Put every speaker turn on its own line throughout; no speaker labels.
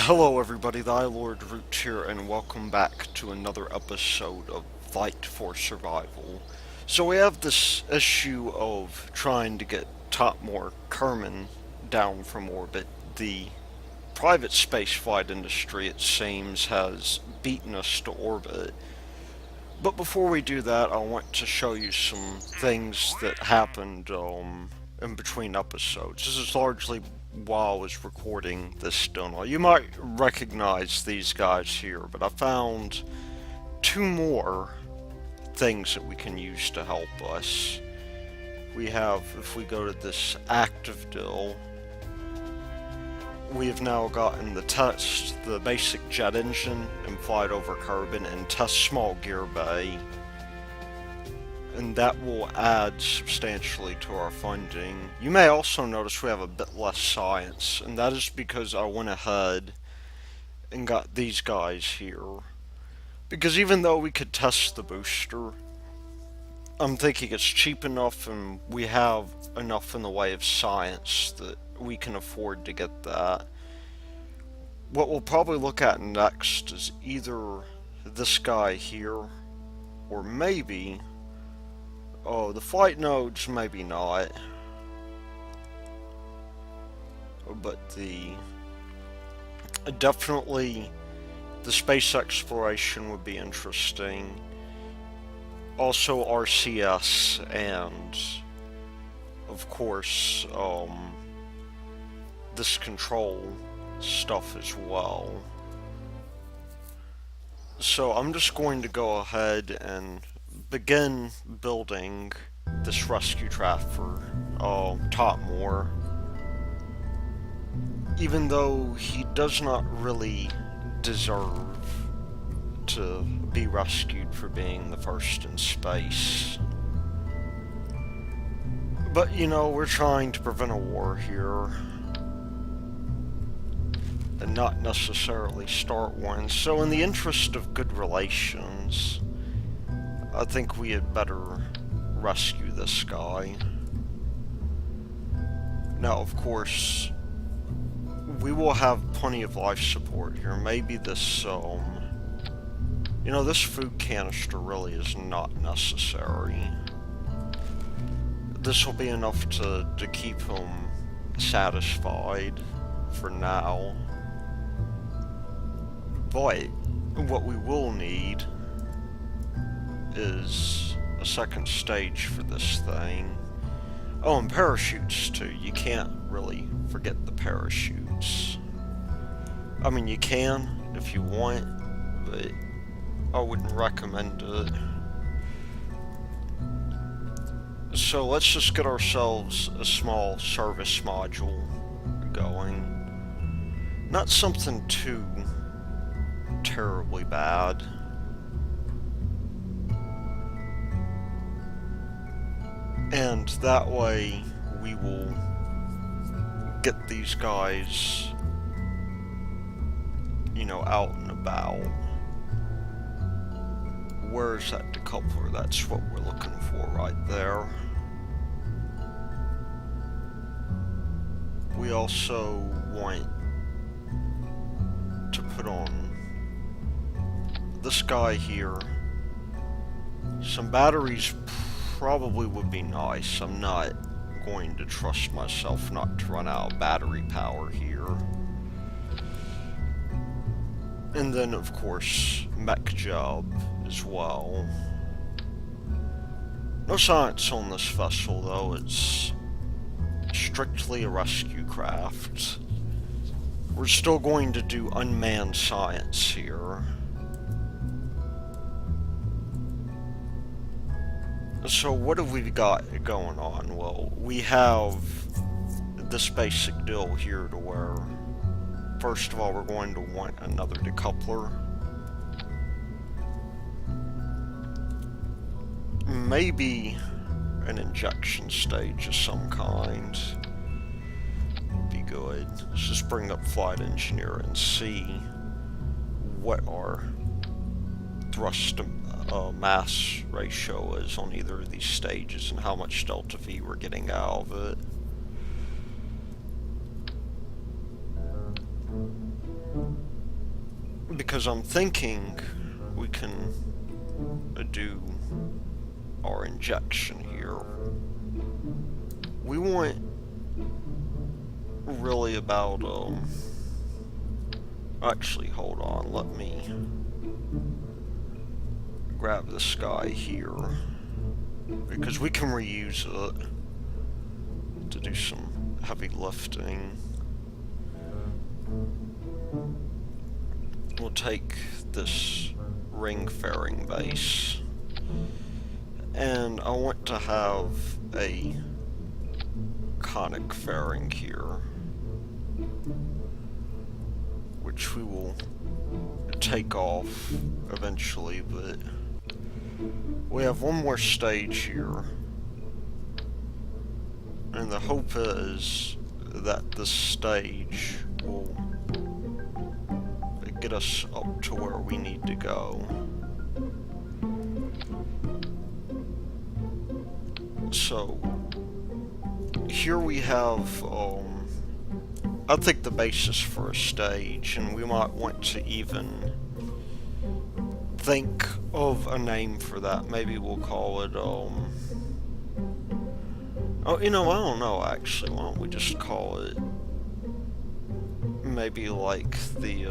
Hello everybody, the Lord Root here, and welcome back to another episode of Fight for Survival. So we have this issue of trying to get Thompmore Kerman down from orbit. The private spaceflight industry, it seems, has beaten us to orbit. But before we do that, I want to show you some things that happened in between episodes. This is largely while I was recording this demo. You might recognize these guys here, but I found two more things that we can use to help us. We have, if we go to this active dill, we have now gotten the basic jet engine and flight over Kerbal and test small gear bay. And that will add substantially to our funding. You may also notice we have a bit less science, and that is because I went ahead and got these guys here. Because even though we could test the booster, I'm thinking it's cheap enough and we have enough in the way of science that we can afford to get that. What we'll probably look at next is either this guy here, or maybe... oh, the flight nodes, maybe not. But definitely the space exploration would be interesting. Also RCS and, of course, this control stuff as well. So I'm just going to go ahead and begin building this rescue craft for Thompmore. Even though he does not really deserve to be rescued for being the first in space. But you know, we're trying to prevent a war here and not necessarily start one. So in the interest of good relations, I think we had better rescue this guy. Now, of course, we will have plenty of life support here. Maybe this, you know, this food canister really is not necessary. This will be enough to keep him satisfied for now. But what we will need is a second stage for this thing. Oh, and parachutes too. You can't really forget the parachutes. I mean, you can if you want, but I wouldn't recommend it. So let's just get ourselves a small service module going. Not something too terribly bad. And that way we will get these guys, you know, out and about. Where's that decoupler? That's what we're looking for right there. We also want to put on this guy here. Some batteries probably would be nice. I'm not going to trust myself not to run out of battery power here. And then, of course, mech job as well. No science on this vessel, though. It's strictly a rescue craft. We're still going to do unmanned science here. So what have we got going on? Well, we have this basic deal here to where, first of all, we're going to want another decoupler. Maybe an injection stage of some kind would be good. Let's just bring up Flight Engineer and see what our thrust to mass ratio is on either of these stages and how much delta V we're getting out of it. because I'm thinking we can do our injection here. We want really about, actually, hold on, let me grab this guy here, because we can reuse it to do some heavy lifting. We'll take this ring fairing base, and I want to have a conic fairing here, which we will take off eventually, but we have one more stage here, and the hope is that this stage will get us up to where we need to go. So here we have, I think, the basis for a stage, and we might want to even think of a name for that. Maybe we'll call it, oh, you know, I don't know, actually. Why don't we just call it maybe like the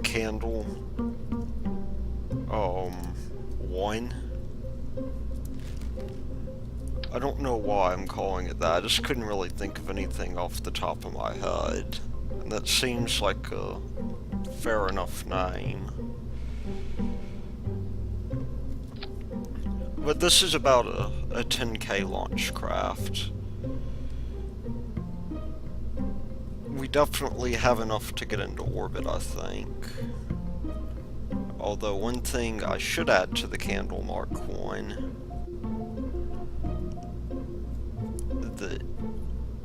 candle, 1. I don't know why I'm calling it that. I just couldn't really think of anything off the top of my head. And that seems like a fair enough name. But this is about a 10K launch craft. We definitely have enough to get into orbit, I think. Although one thing I should add to the Candle Mark 1 that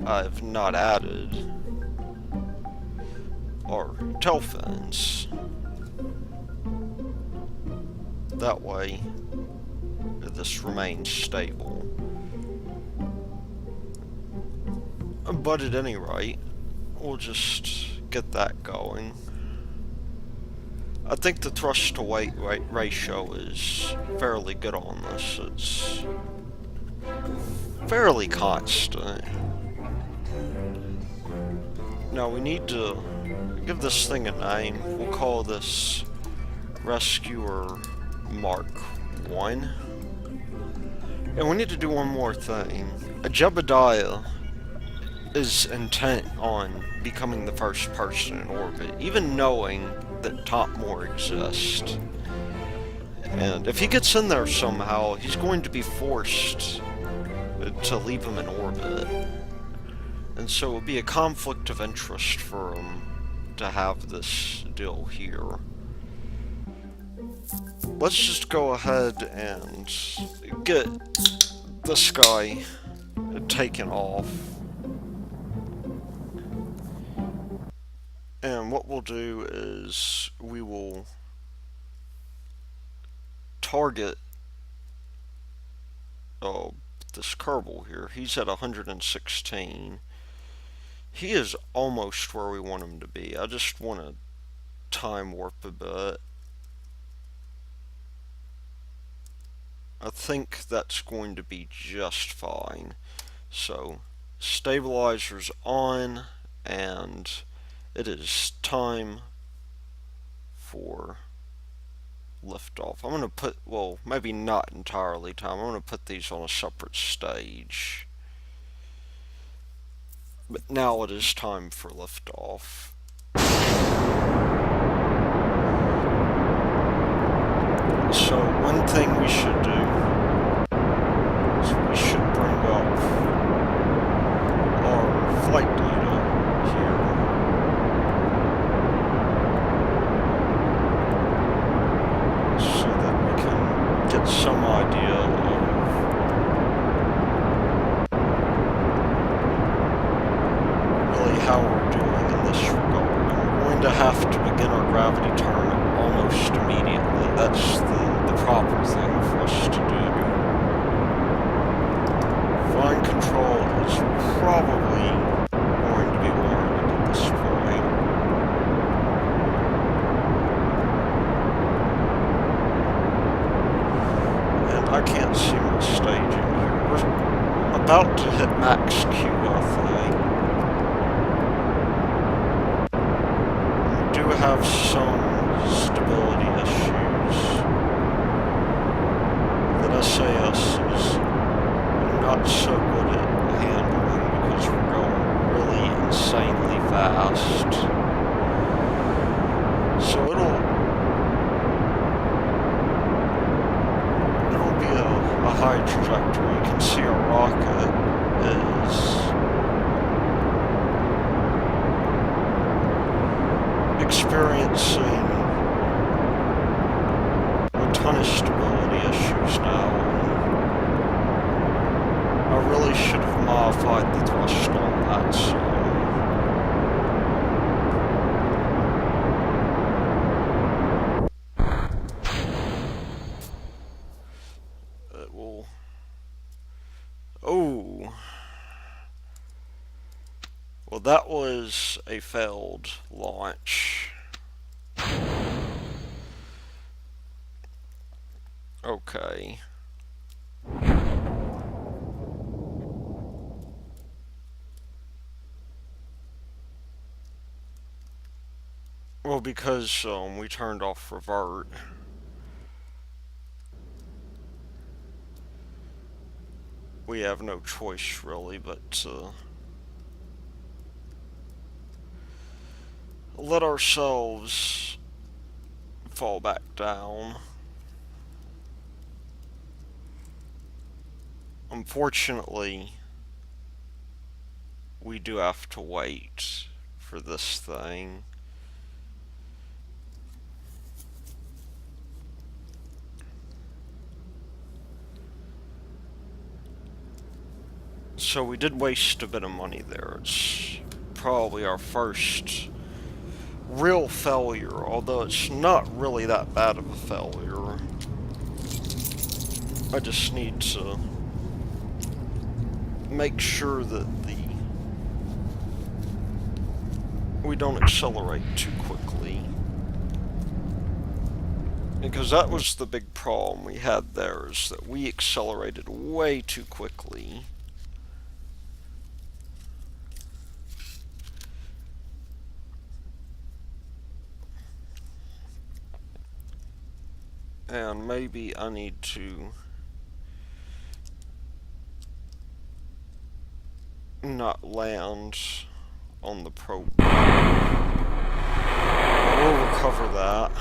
I've not added are tail fins. That way, this remains stable. But at any rate, we'll just get that going. I think the thrust to weight ratio is fairly good on this. It's fairly constant. Now we need to give this thing a name. We'll call this Rescuer Mark 1. And we need to do one more thing. Jebediah is intent on becoming the first person in orbit, even knowing that Thompmore exists. And if he gets in there somehow, he's going to be forced to leave him in orbit. And so it would be a conflict of interest for him to have this deal here. Let's just go ahead and get this guy taken off. And what we'll do is we will target this Kerbal here. He's at 116. He is almost where we want him to be. I just want to time warp a bit. I think that's going to be just fine. So, stabilizers on, and it is time for liftoff. I'm going to put, well, maybe not entirely time. I'm going to put these on a separate stage. But now it is time for liftoff. So one thing we should do is we should bring up our flight data here. So that we can get some idea of really how we're doing in this regard. And we're going to have to begin our gravity turn almost immediately. That's the proper thing for us to do. Flying control is probably going to be warranted at this point. about to hit max Q, I think. We do have some stability issues that SAS is not so good at handling because we're going really insanely fast. So it'll be a high trajectory. You can see our rocket is experiencing a ton of stability issues now. I really should have modified the thrust on that, so it will. Oh. Well, that was a failed launch. Okay. Well, because we turned off revert. We have no choice really but to let ourselves fall back down. Unfortunately, we do have to wait for this thing. So we did waste a bit of money there. It's probably our first real failure, although it's not really that bad of a failure. I just need to make sure that we don't accelerate too quickly. Because that was the big problem we had there, is that we accelerated way too quickly. And maybe I need to not land on the probe. We'll recover that.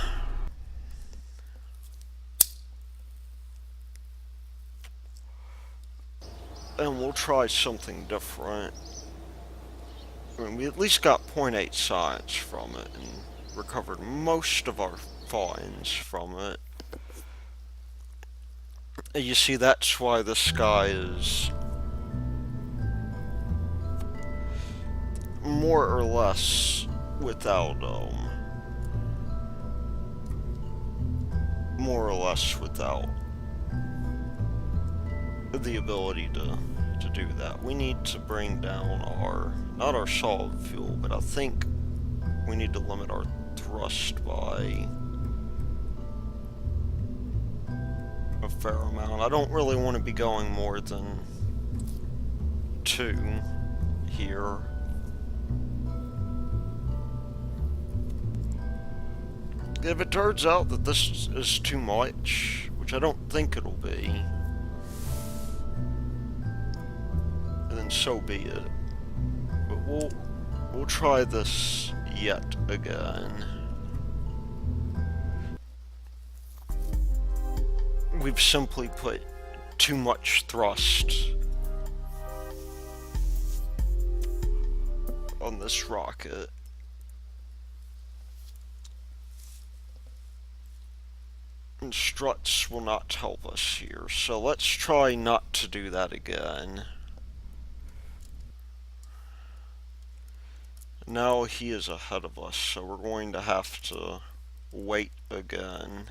And we'll try something different. I mean, we at least got 0.8 science from it and recovered most of our finds from it. And you see, that's why the sky is more or less without the ability to do that. We need to bring down not our solid fuel, but I think we need to limit our thrust by a fair amount. I don't really want to be going more than 2 here. If it turns out that this is too much, which I don't think it'll be, then so be it. But we'll try this yet again. We've simply put too much thrust on this rocket. And struts will not help us here, so let's try not to do that again. Now he is ahead of us, so we're going to have to wait again.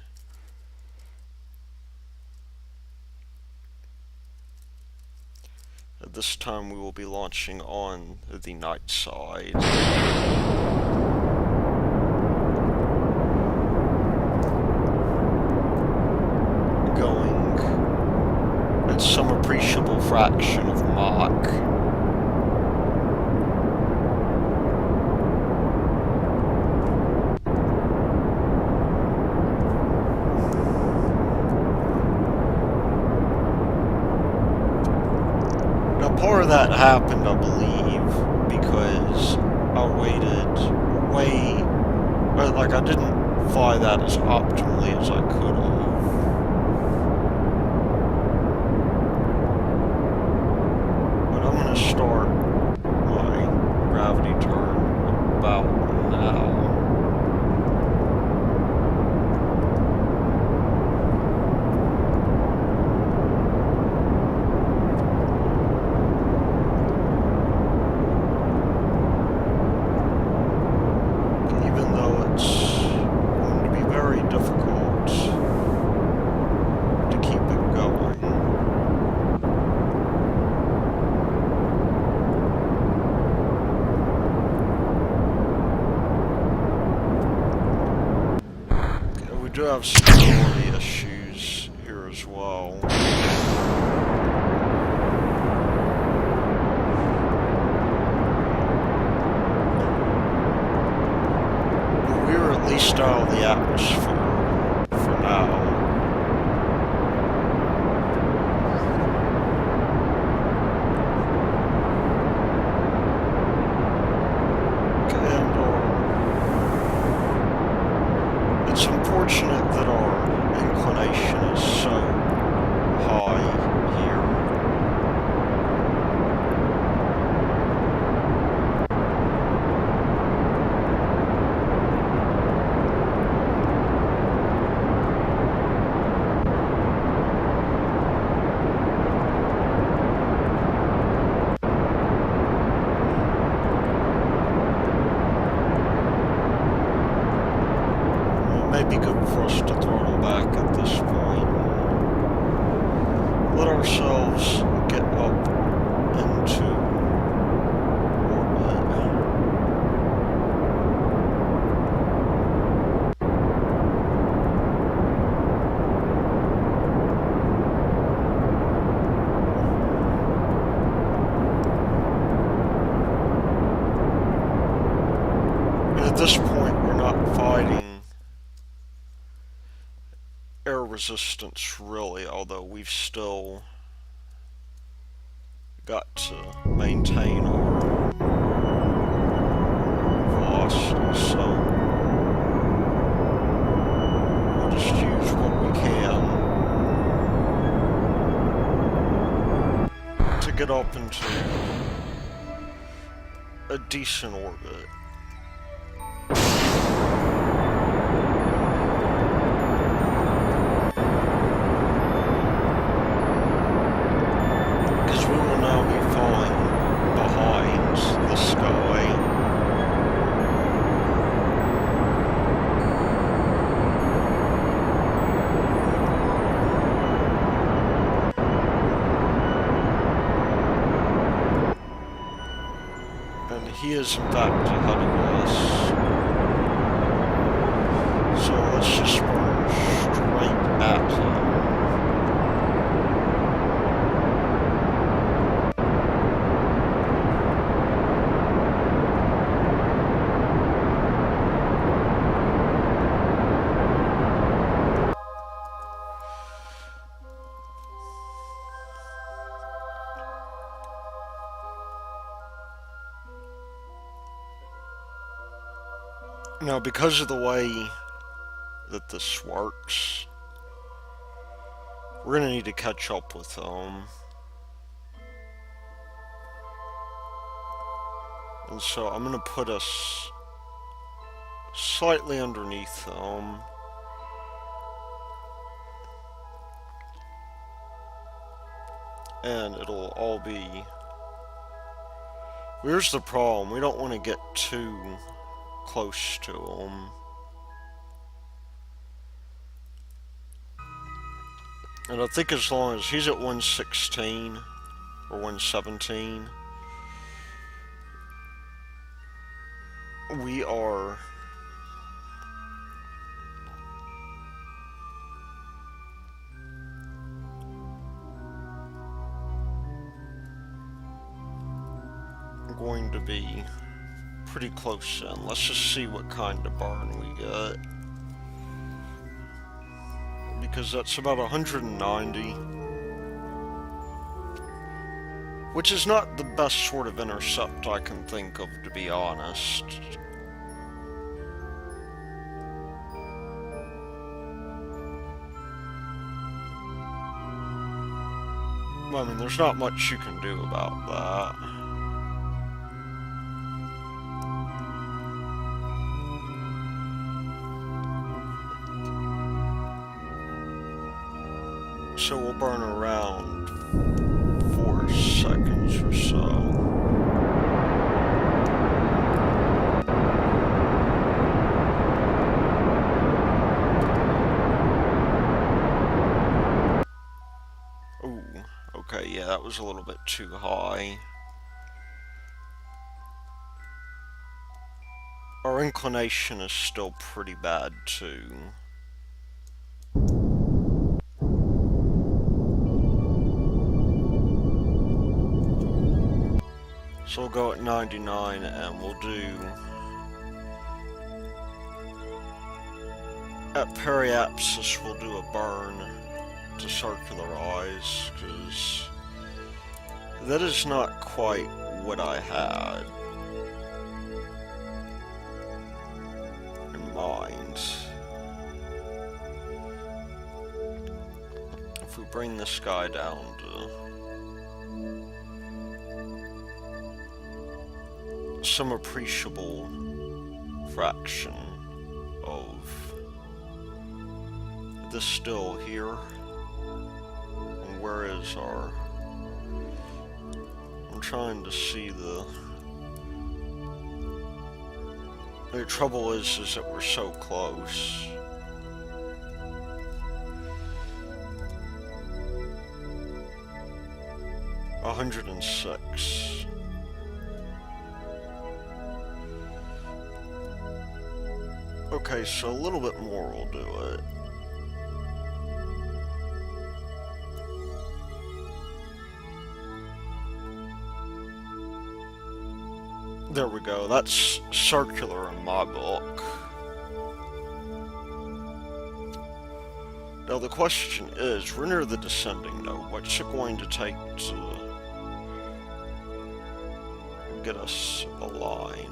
At this time we will be launching on the night side. Going at some appreciable fraction fraction of Mach. Now, part of that happened, I believe, because I waited way, like I didn't fly that as optimally as I could have. But I'm going to start my gravity turn about now. We do have stability issues here as well. But we're at least out of the atmosphere for now. It's unfortunate that our inclination is so high here. Be good for us to throttle back at this point. Let ourselves get up into orbit. And at this point, we're not fighting air resistance, really, although we've still got to maintain our velocity, so we'll just use what we can to get up into a decent orbit. He is in fact ahead of us. So let's just burn straight at him. Now, because of the way that this works, we're going to need to catch up with them. And so I'm going to put us slightly underneath them. And it'll all be... Here's the problem. We don't want to get too close to him. And I think as long as he's at 116 or 117, we are going to be pretty close in. Let's just see what kind of burn we get. Because that's about 190. Which is not the best sort of intercept I can think of, to be honest. Well, I mean, there's not much you can do about that. So we'll burn around 4 seconds or so. Ooh, okay, yeah, that was a little bit too high. Our inclination is still pretty bad, too. So we'll go at 99 and we'll do... At periapsis we'll do a burn to circularize, because that is not quite what I had in mind. If we bring this guy down to some appreciable fraction of this still here, and where is our... I'm trying to see the trouble is that we're so close. $106. Okay, so a little bit more will do it. There we go, that's circular in my book. Now the question is, we're near the descending node, what's it going to take to get us a line?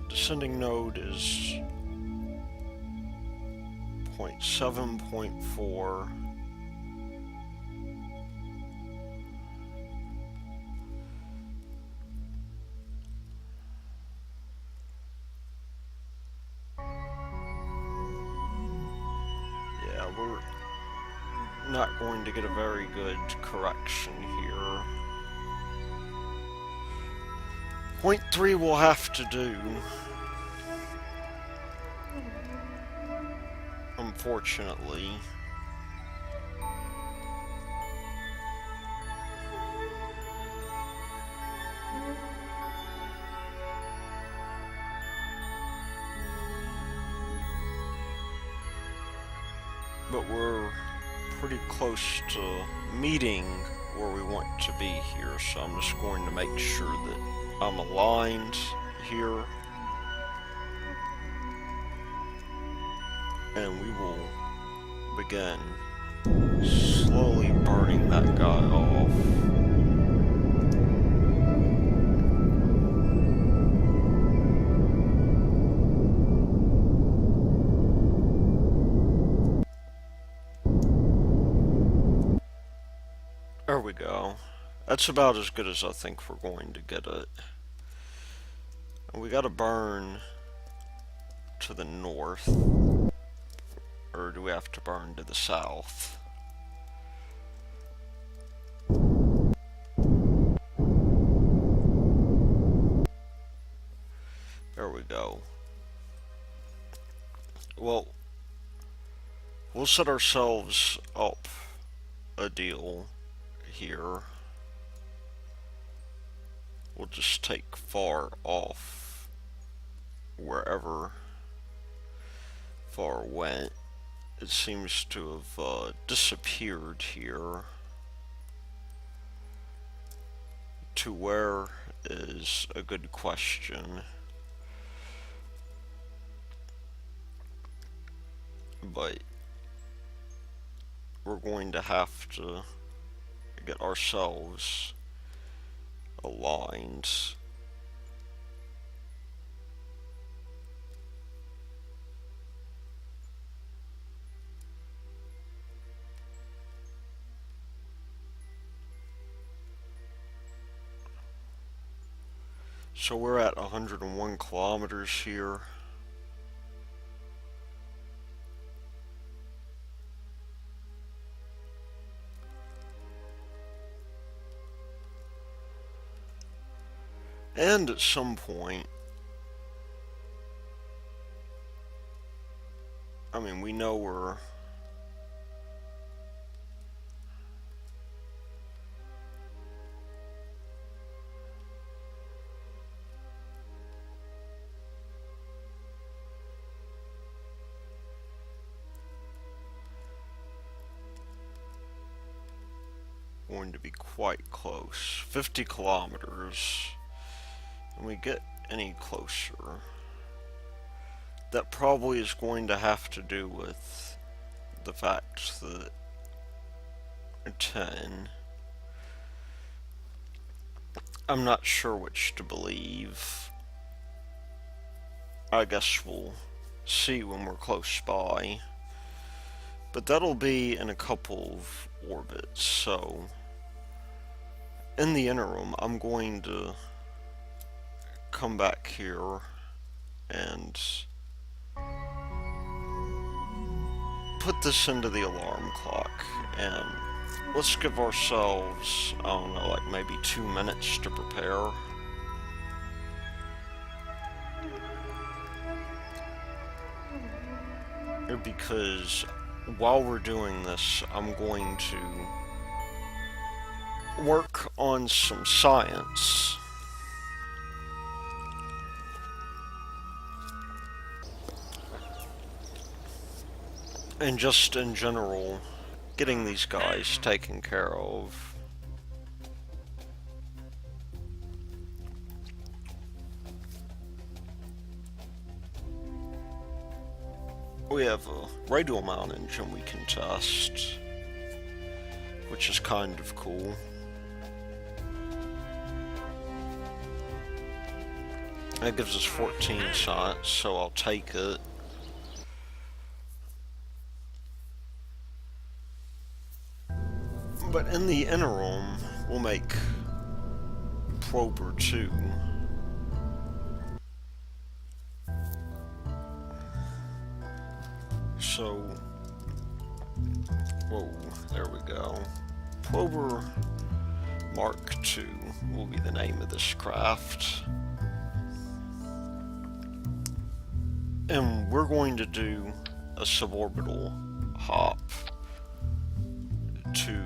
Descending node is 0.7.4. Yeah, we're not going to get a very good correction here. 0.3 we'll have to do. Unfortunately. But we're pretty close to meeting where we want to be here, so I'm just going to make sure that I'm aligned here. And we will begin slowly burning that guy off. There we go. That's about as good as I think we're going to get it. And we gotta burn to the north. Or do we have to burn to the south? There we go. Well, we'll set ourselves up a deal here. We'll just take far off wherever far went. It seems to have disappeared here. To where is a good question. But we're going to have to get ourselves aligned. So we're at 101 kilometers here. And at some point, I mean, we know we're going to be quite close. 50 kilometers. And we get any closer, that probably is going to have to do with the fact that 10, I'm not sure which to believe. I guess we'll see when we're close by. But that'll be in a couple of orbits, so in the interim, I'm going to come back here and put this into the alarm clock, and let's give ourselves, I don't know, like maybe 2 minutes to prepare. Because while we're doing this, I'm going to work on some science. And just in general, getting these guys taken care of. We have a radial mount engine we can test, which is kind of cool. That gives us 14 shots, so I'll take it. But in the interim, we'll make Prober 2. So, whoa, there we go. Prober Mark II will be the name of this craft. And we're going to do a suborbital hop to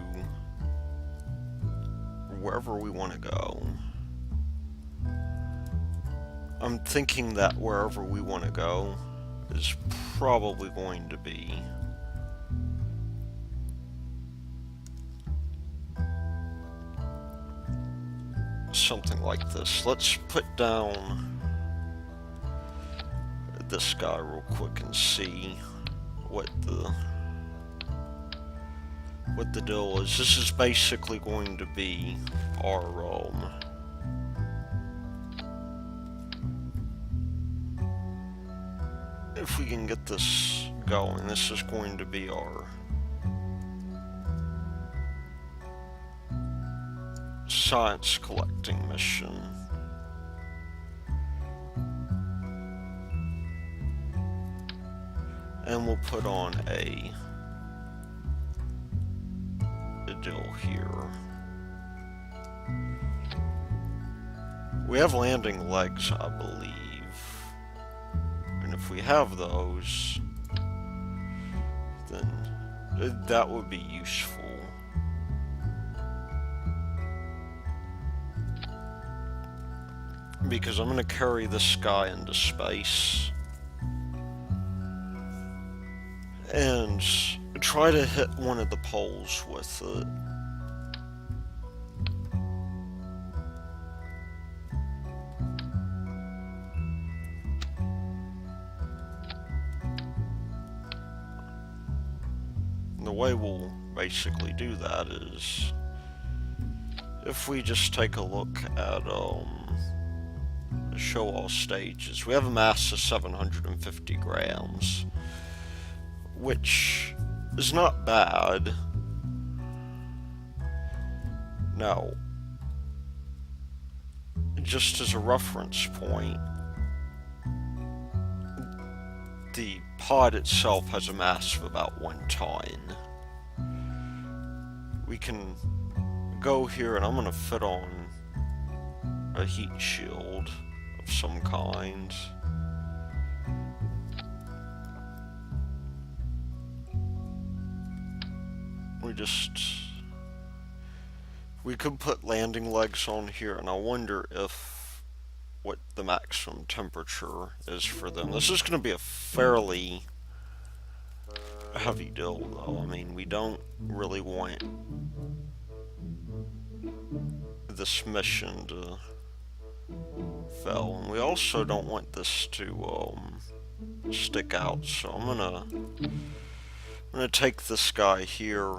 wherever we want to go. I'm thinking that wherever we want to go is probably going to be something like this. Let's put down this guy real quick and see what the deal is. This is basically going to be our if we can get this going, this is going to be our science collecting mission. And we'll put on a deal here. We have landing legs, I believe. And if we have those, then that would be useful. Because I'm going to carry this guy into space. and try to hit one of the poles with it. The way we'll basically do that is if we just take a look at the show all stages. We have a mass of 750 grams, which is not bad. Now, just as a reference point, the pod itself has a mass of about 1 ton. We can go here and I'm going to fit on a heat shield of some kind. We could put landing legs on here, and I wonder what the maximum temperature is for them. This is going to be a fairly heavy deal, though. I mean, we don't really want this mission to fail, and we also don't want this to stick out. So I'm gonna take this guy here.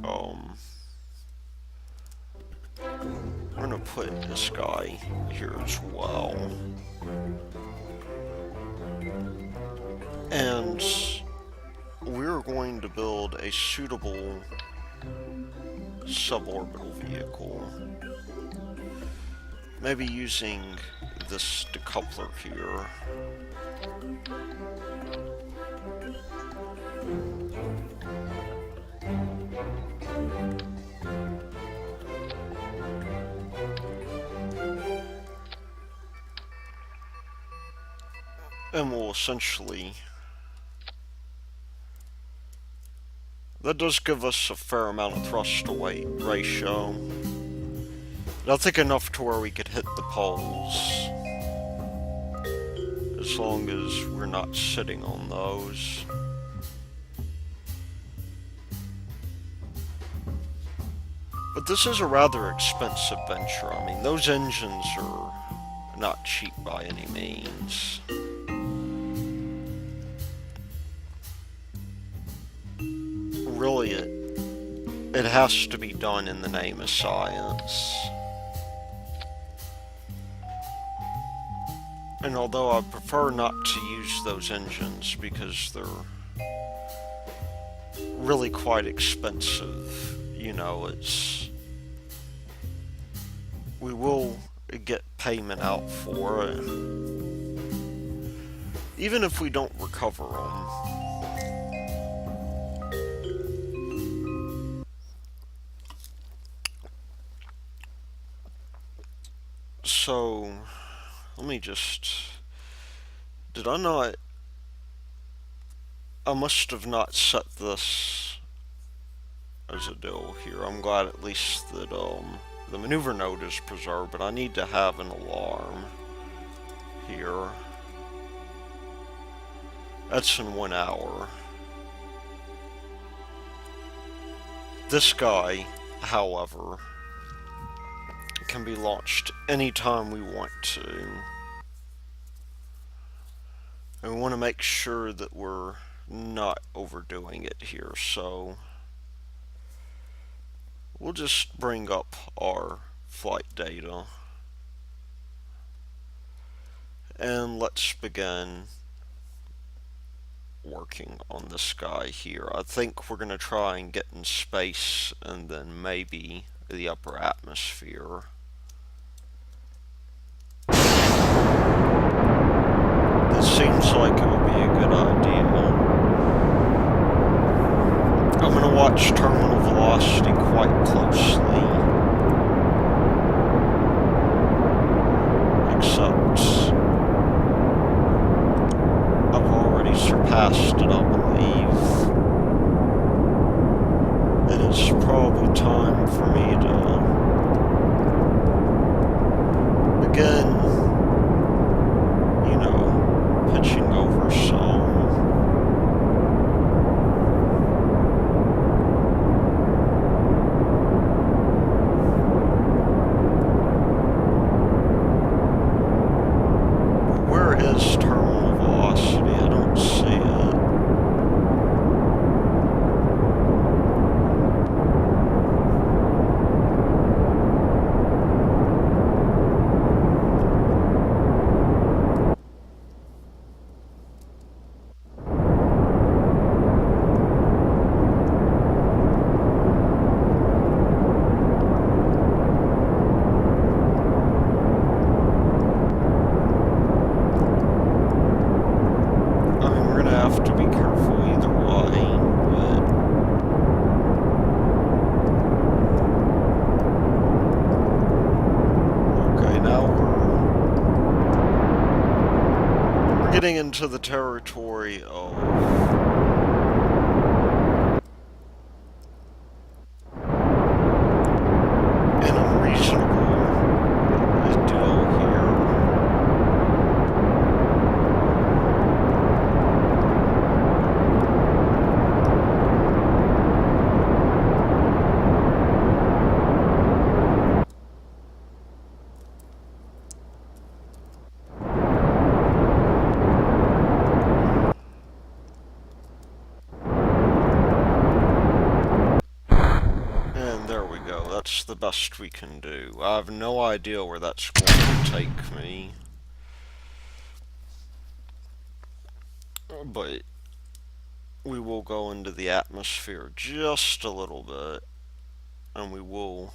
I'm gonna put this guy here as well. And we're going to build a suitable suborbital vehicle. Maybe using this decoupler here. And we'll essentially... that does give us a fair amount of thrust to weight ratio. But I think enough to where we could hit the poles, as long as we're not sitting on those. But this is a rather expensive venture. I mean, those engines are not cheap by any means. Really, it has to be done in the name of science. And although I prefer not to use those engines because they're really quite expensive, you know, we will get payment out for it, even if we don't recover them. So, let me just... did I not... I must have not set this as a deal here. I'm glad at least that the maneuver node is preserved, but I need to have an alarm here. That's in 1 hour. This guy, however, can be launched anytime we want to. And we want to make sure that we're not overdoing it here, so we'll just bring up our flight data and let's begin working on this guy here. I think we're going to try and get in space and then maybe the upper atmosphere. It seems like it would be a good idea. I'm going to watch terminal velocity quite closely. Except I've already surpassed it, I believe. And it's probably time for me to begin pitching over some. getting into the territory of an unreasonable deal here. And there we go, that's the best we can do. I have no idea where that's going to take me. But we will go into the atmosphere just a little bit, and we will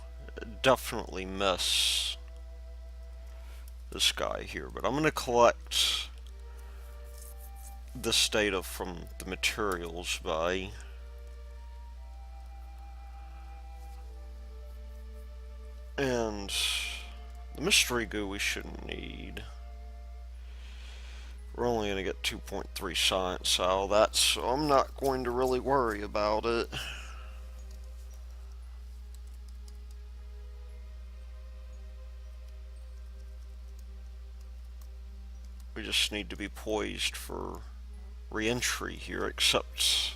definitely miss this guy here. But I'm going to collect this data from the materials bay. And the mystery goo we shouldn't need. We're only going to get 2.3 science out of that, so I'm not going to really worry about it. We just need to be poised for re-entry here, except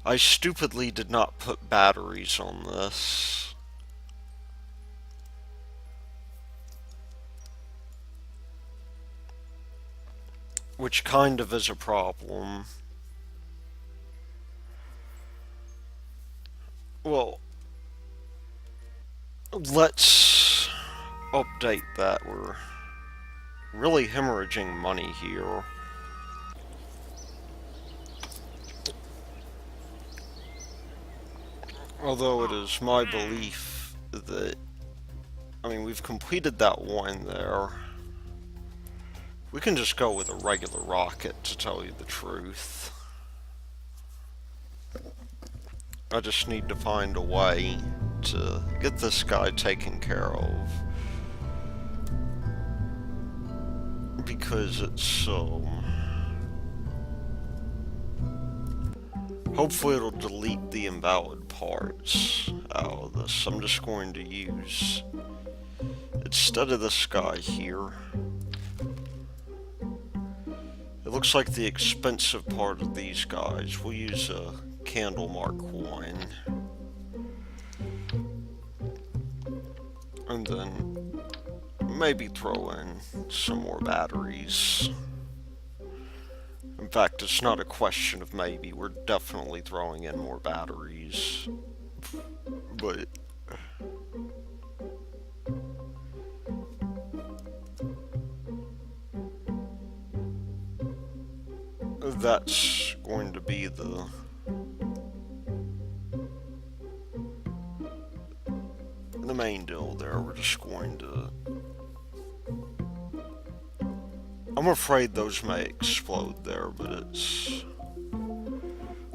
I stupidly did not put batteries on this. Which kind of is a problem. Well, let's update that. We're really hemorrhaging money here. Although it is my belief that, I mean, we've completed that one there. We can just go with a regular rocket, to tell you the truth. I just need to find a way to get this guy taken care of. Because it's, hopefully it'll delete the invalid parts out of this. I'm just going to use, instead of this guy here, it looks like the expensive part of these guys. We'll use a candle Mark 1. And then maybe throw in some more batteries. In fact, it's not a question of maybe. We're definitely throwing in more batteries. But that's going to be the main deal there. We're just going to, I'm afraid those may explode there, but it's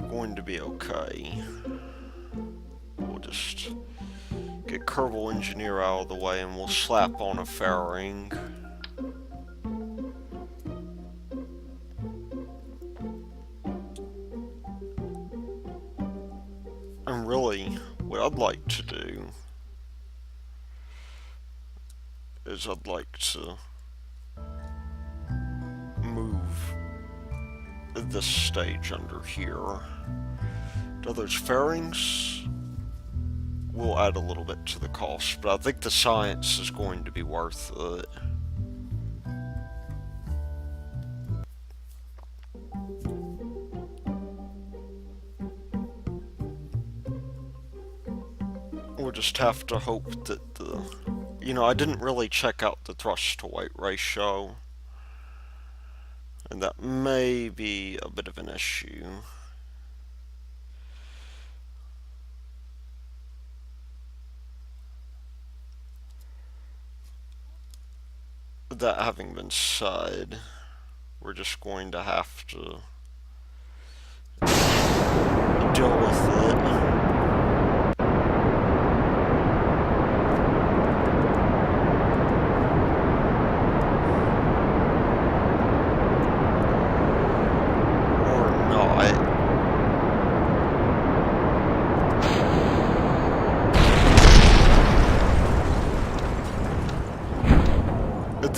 going to be okay. We'll just get Kerbal Engineer out of the way and we'll slap on a fairing. And really, what I'd like to do is I'd like to move this stage under here. Now those fairings will add a little bit to the cost, but I think the science is going to be worth it. We'll just have to hope that the, you know, I didn't really check out the thrust to weight ratio, and that may be a bit of an issue. That having been said, we're just going to have to deal with it.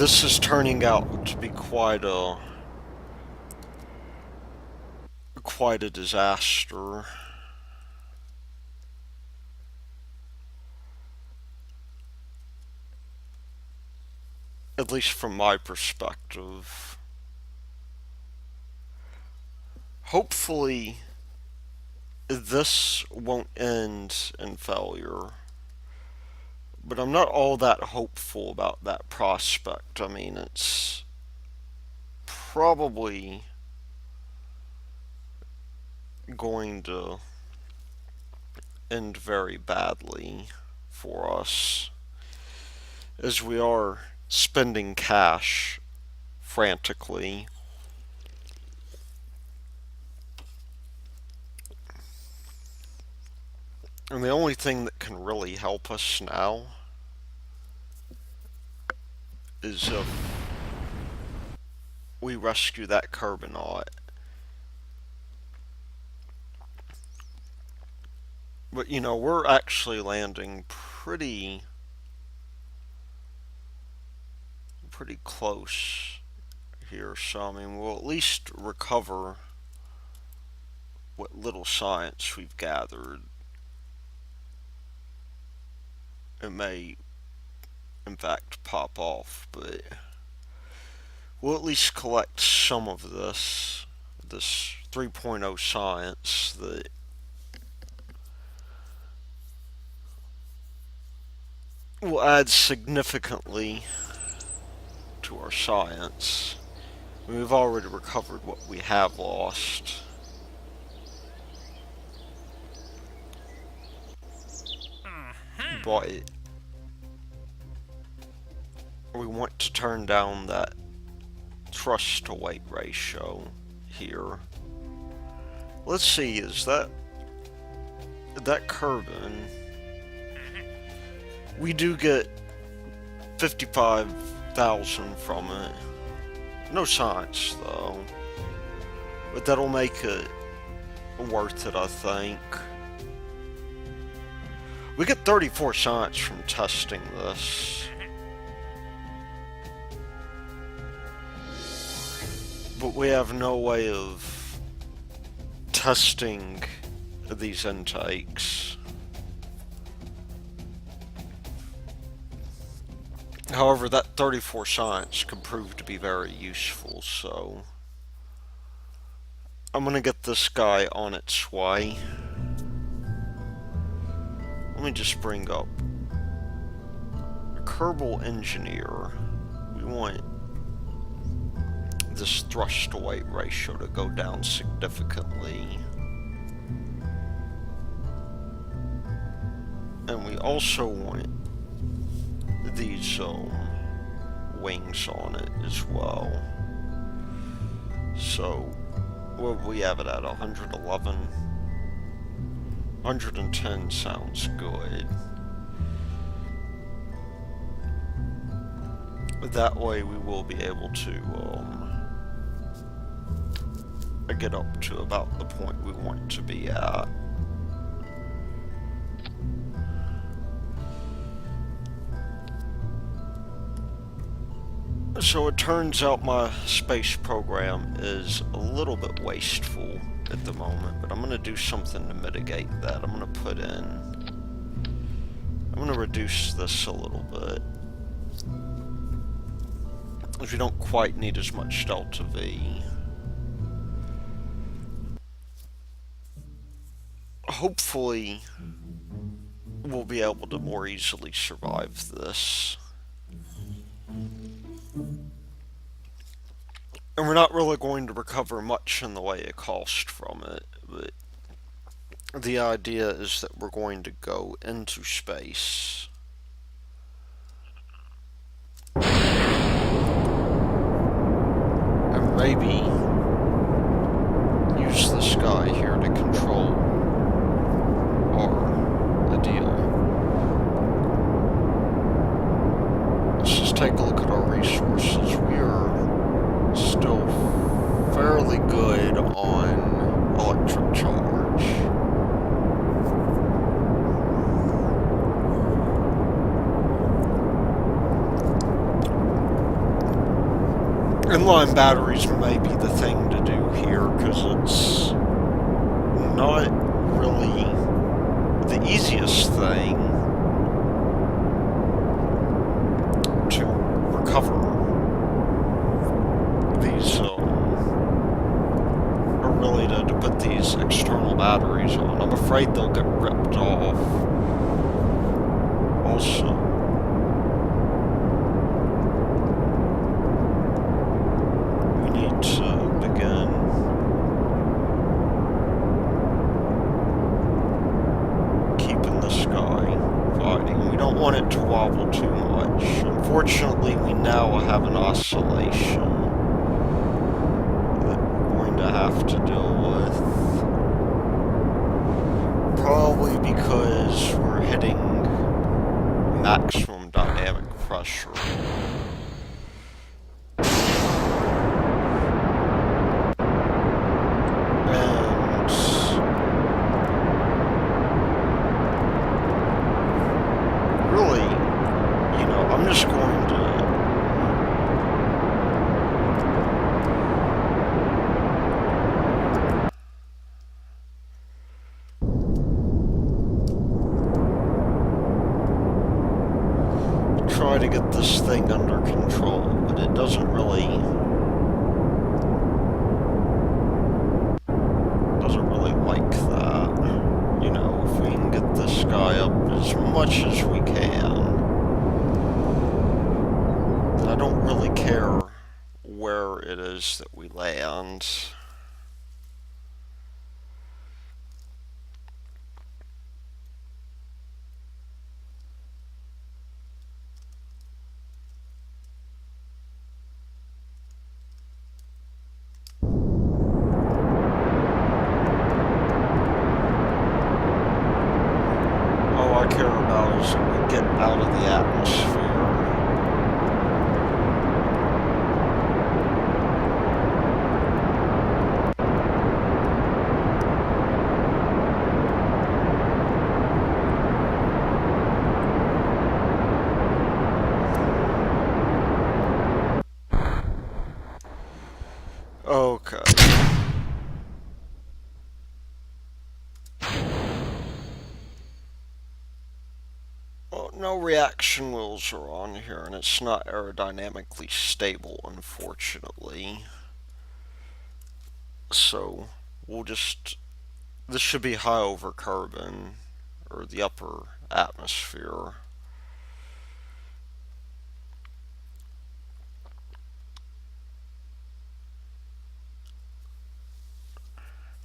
This is turning out to be quite a disaster. At least from my perspective. Hopefully, this won't end in failure. But I'm not all that hopeful about that prospect. I mean, it's probably going to end very badly for us, as we are spending cash frantically. And the only thing that can really help us now is if we rescue that Kerbal. But you know, we're actually landing pretty close here, so I mean, we'll at least recover what little science we've gathered. It may, in fact, pop off, but we'll at least collect some of this 3.0 science that will add significantly to our science. We've already recovered what we have lost. But we want to turn down that thrust to weight ratio here. Let's see, is that Kerman? We do get 55,000 from it. No science though, but that'll make it worth it, I think. We get 34 science from testing this. But we have no way of testing these intakes. However, that 34 science could prove to be very useful, so I'm gonna get this guy on its way. Let me just bring up a Kerbal engineer. We want this thrust to weight ratio to go down significantly. And we also want these wings on it as well. So, what we have it at 111. 110 sounds good. That way we will be able to get up to about the point we want to be at. So it turns out my space program is a little bit wasteful at the moment, but I'm going to do something to mitigate that. I'm going to reduce this a little bit, as we don't quite need as much delta V. Hopefully we'll be able to more easily survive this. And we're not really going to recover much in the way of cost from it, but the idea is that we're going to go into space. And maybe use this guy here to control our deal. Let's just take a look at our resources. We are still fairly good on electric charge. Inline batteries may be the thing to do here, because it's not really the easiest thing to recover these, or really to put these external batteries on. I'm afraid they'll get ripped off. Also, we need to begin keeping the sky fighting. We don't want it to wobble too much. Unfortunately, we now have an oscillation that we're going to have to deal with. Probably because we're hitting maximum dynamic pressure. And really, I'm just going to try to get this thing under control, but it doesn't really like that. If we can get this guy up as much as we can, then I don't really care where it is that we land. All I care about is that we get out of the atmosphere. Okay. Well, no reaction wheels are on here, and it's not aerodynamically stable, unfortunately. So, this should be high over Kerbal, or the upper atmosphere.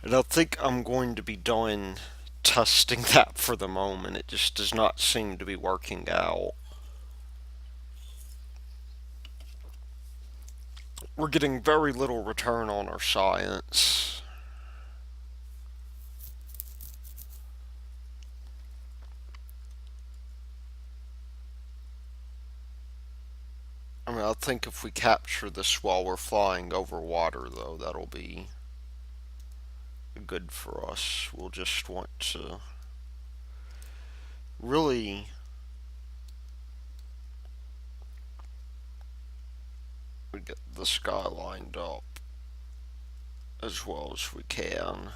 And I think I'm going to be done testing that for the moment. It just does not seem to be working out. We're getting very little return on our science. I think if we capture this while we're flying over water, though, that'll be good for us. We'll just want to really get the sky lined up as well as we can.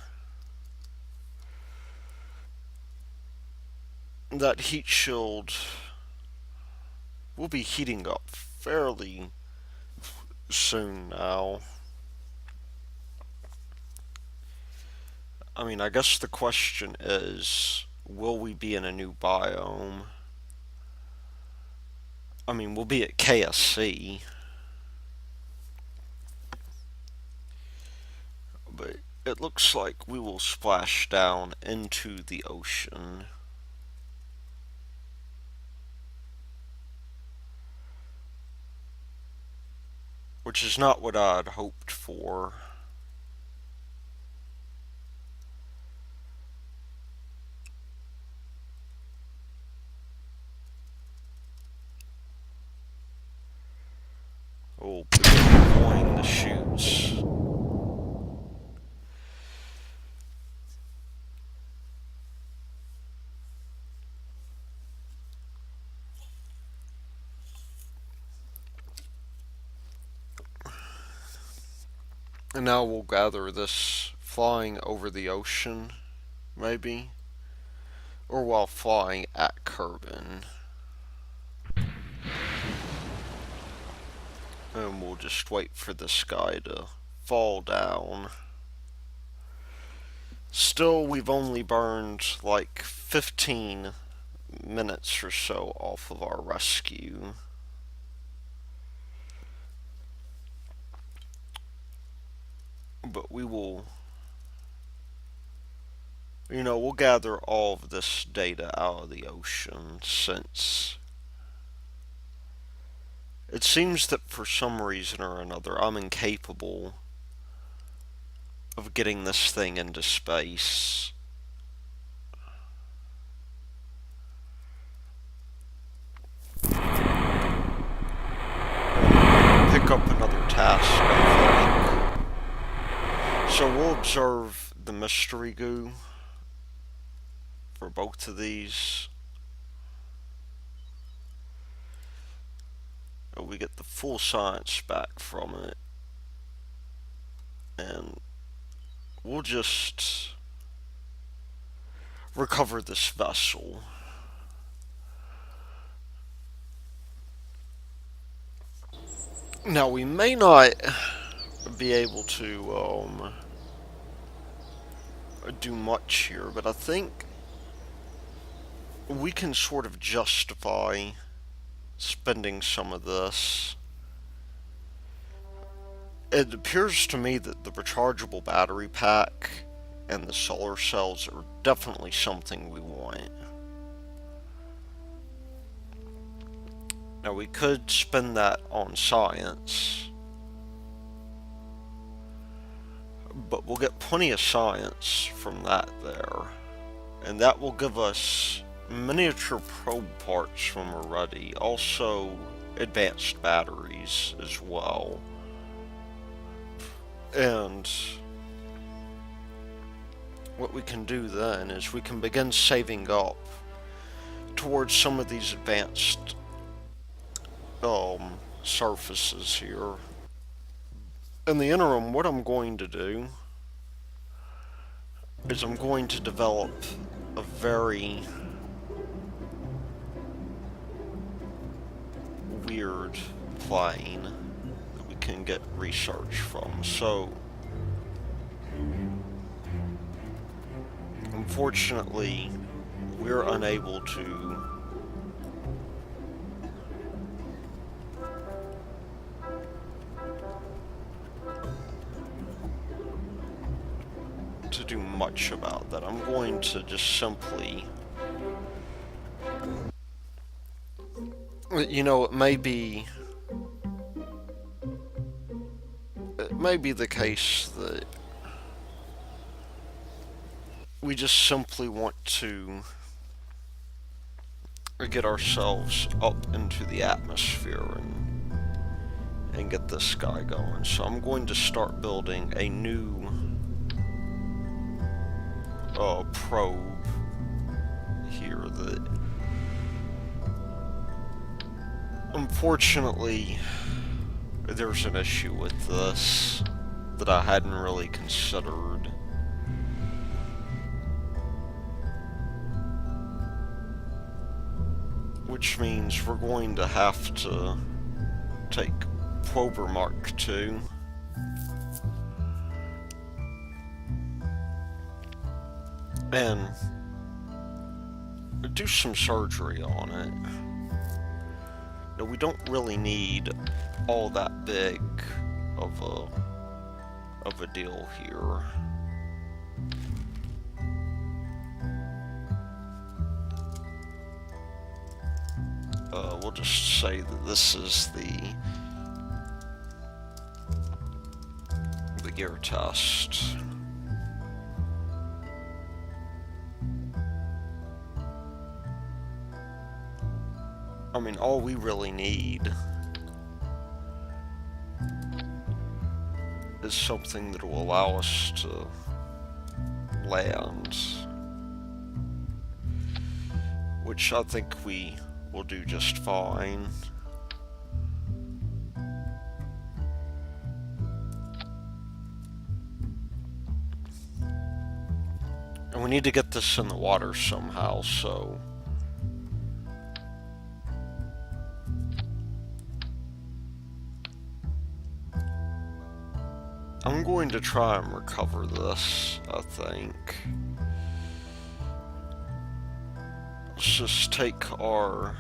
That heat shield will be heating up fairly soon now. I guess the question is, will we be in a new biome? We'll be at KSC. But it looks like we will splash down into the ocean. Which is not what I'd hoped for. Oh, deploying the chutes. And now we'll gather this flying over the ocean, maybe? Or while flying at Kerbin. And we'll just wait for this guy to fall down. Still, we've only burned like 15 minutes or so off of our rescue. But we will, we'll gather all of this data out of the ocean, since it seems that for some reason or another I'm incapable of getting this thing into space. Pick up another task, I think. So we'll observe the mystery goo for both of these. We get the full science back from it. And we'll just recover this vessel. Now, we may not be able to do much here, but I think we can sort of justify spending some of this. It appears to me that the rechargeable battery pack and the solar cells are definitely something we want. Now, we could spend that on science, but we'll get plenty of science from that there, and that will give us miniature probe parts when we're ready, also advanced batteries as well. And what we can do then is we can begin saving up towards some of these advanced surfaces here. In the interim, what I'm going to do is I'm going to develop a very weird plane that we can get research from. So, unfortunately, we're unable to do much about that. I'm going to just simply, it may be the case that we just simply want to get ourselves up into the atmosphere and get this guy going. So I'm going to start building a new probe here that, unfortunately, there's an issue with this that I hadn't really considered. Which means we're going to have to take Prober Mark II and do some surgery on it. Now, we don't really need all that big of a deal here. We'll just say that this is the gear test. I mean, all we really need is something that will allow us to land, which I think we will do just fine. And we need to get this in the water somehow, so... I'm going to try and recover this, I think. Let's just take our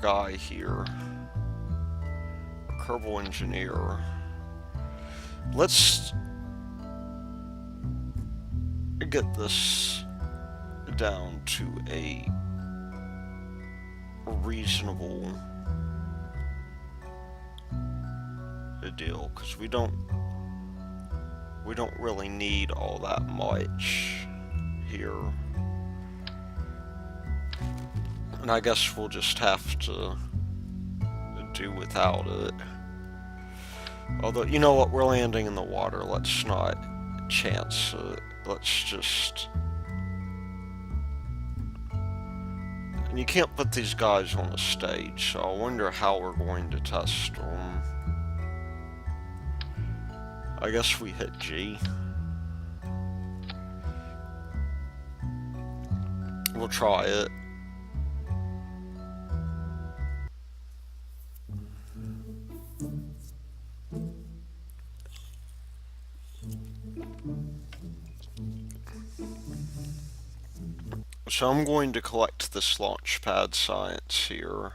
guy here, our Kerbal engineer. Let's get this down to a reasonable deal, because we don't really need all that much here. And I guess we'll just have to do without it. Although, you know what, we're landing in the water, let's not chance it. Let's just... And you can't put these guys on the stage, so I wonder how we're going to test them. I guess we hit G. We'll try it. So I'm going to collect this launch pad science here.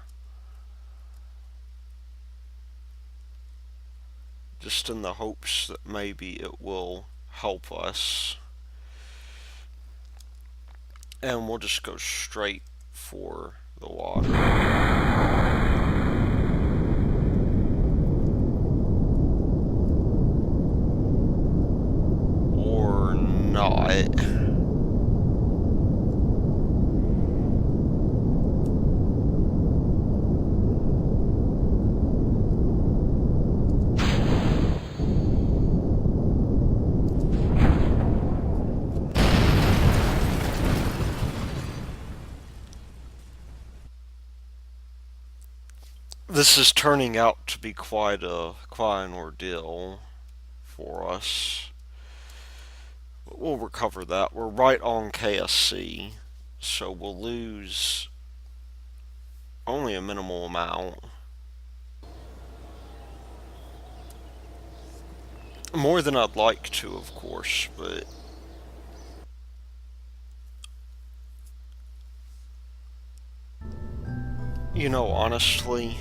Just in the hopes that maybe it will help us. And we'll just go straight for the water. Or not. This is turning out to be quite an ordeal for us. But we'll recover that. We're right on KSC, so we'll lose only a minimal amount. More than I'd like to, of course, but... You know, honestly...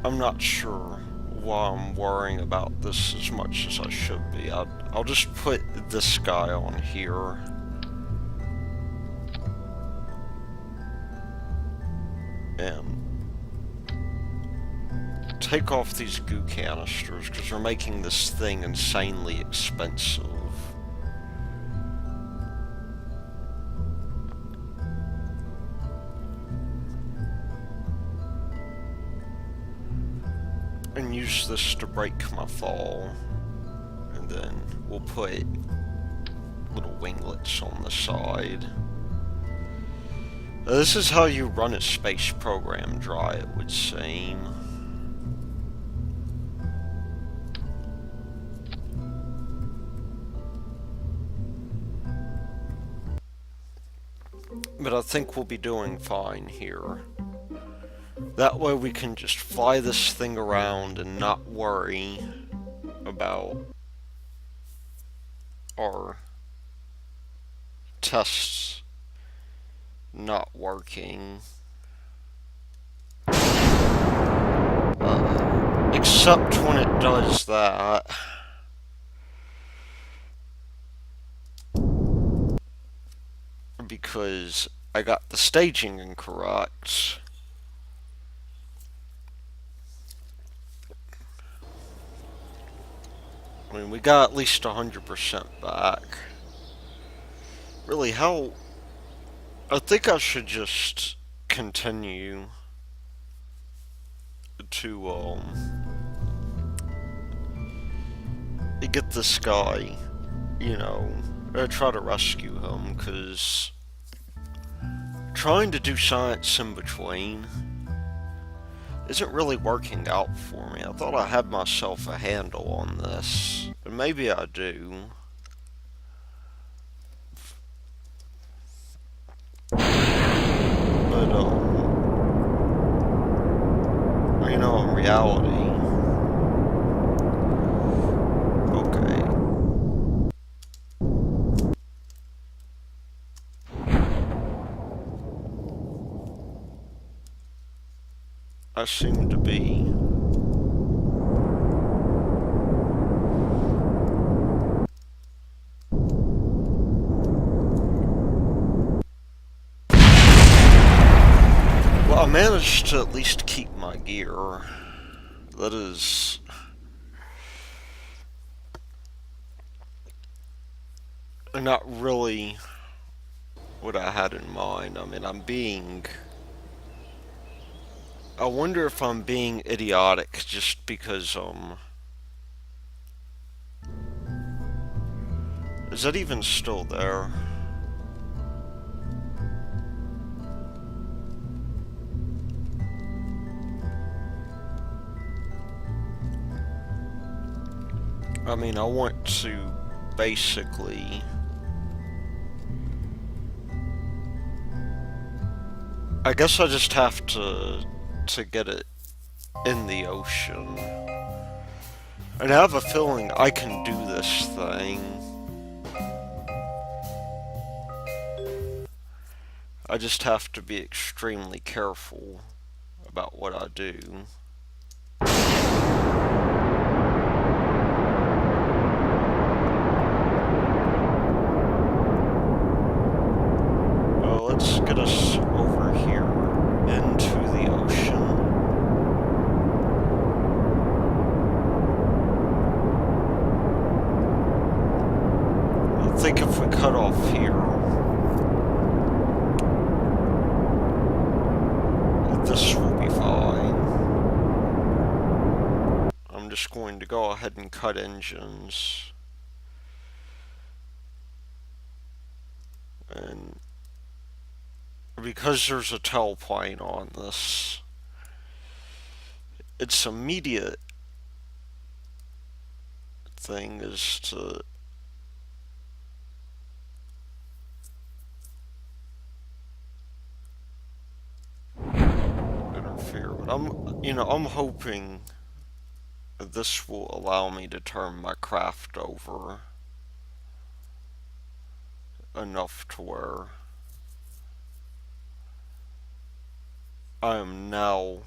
I'm not sure why I'm worrying about this as much as I should be. I'll just put this guy on here. And take off these goo canisters, because they're making this thing insanely expensive. And use this to break my fall, and then we'll put little winglets on the side. This is how you run a space program dry, it would seem. But I think we'll be doing fine here. That way we can just fly this thing around and not worry about our tests not working. Except when it does that. Because I got the staging incorrect. I mean, we got at least 100% back. Really, how... I think I should just continue to, get this guy, you know, try to rescue him, because trying to do science in between isn't really working out for me. I thought I had myself a handle on this, and maybe I do. But, you know, in reality, okay. I seem to be. Well, I managed to at least keep my gear. That is not really what I had in mind. I mean, I wonder if I'm being idiotic just because, is that even still there? I mean, I want to basically... I guess I just have to get it in the ocean. And I have a feeling I can do this thing. I just have to be extremely careful about what I do. Let's get us over here into the ocean. I think if we cut off here, this will be fine. I'm just going to go ahead and cut engines. And because there's a tailplane on this, its immediate thing is to interfere. But I'm hoping that this will allow me to turn my craft over enough to where I am now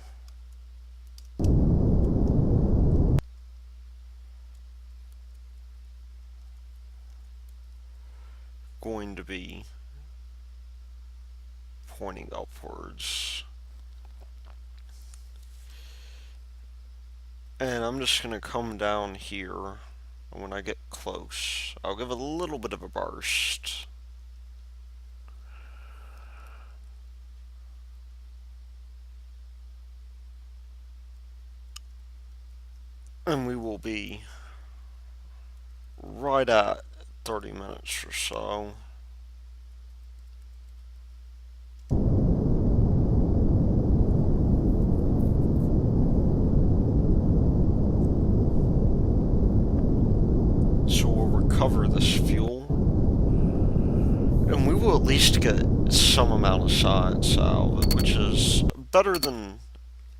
going to be pointing upwards. And I'm just going to come down here, and when I get close, I'll give it a little bit of a burst. And we will be right at 30 minutes or so. So we'll recover this fuel, and we will at least get some amount of science out of it, which is better than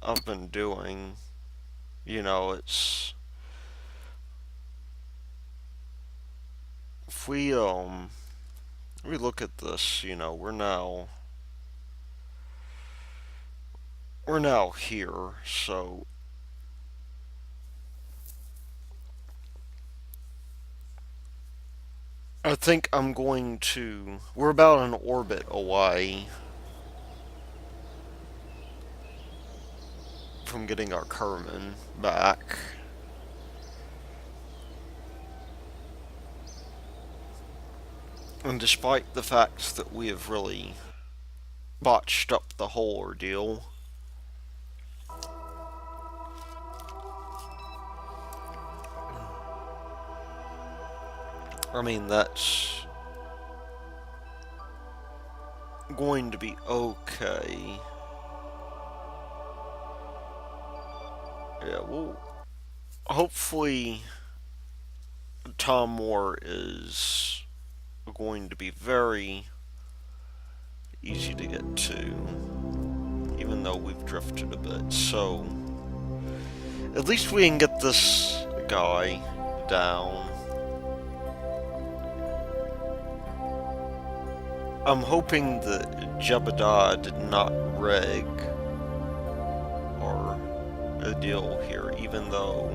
I've been doing. You know, it's... If we look at this, you know, we're now here, so I think I'm going to... We're about an orbit away from getting our Kerman back. And despite the fact that we have really botched up the whole ordeal, I mean, that's going to be okay. Yeah, well, hopefully Thompmore is going to be very easy to get to, even though we've drifted a bit. So, at least we can get this guy down. I'm hoping that Jebediah did not rig our deal here, even though,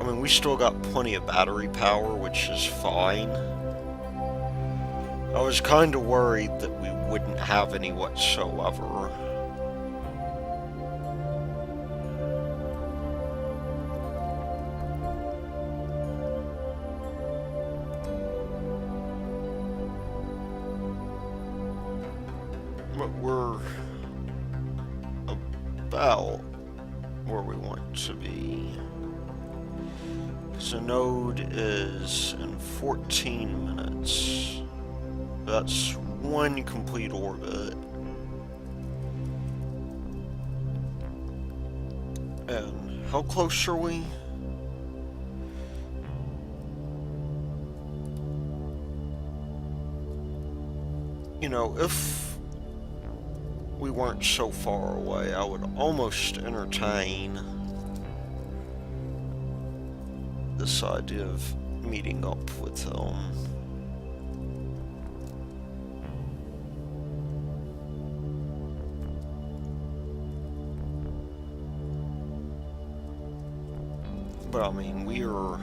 I mean, we still got plenty of battery power, which is fine. I was kind of worried that we wouldn't have any whatsoever. But we're about where we want to be. So node is in 14 minutes. That's one complete orbit. And how close are we? You know, if we weren't so far away, I would almost entertain this idea of meeting up with him. But I mean, we are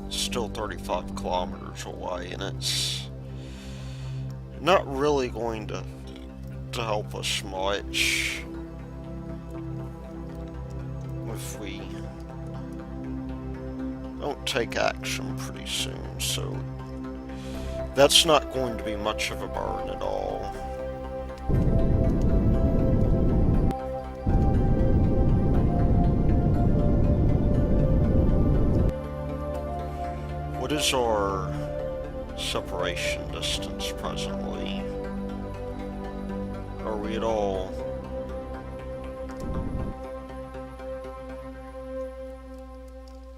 still 35 kilometers away, and it's not really going to help us much if we don't take action pretty soon. So that's not going to be much of a burn at all. What is our separation distance presently? Are we at all?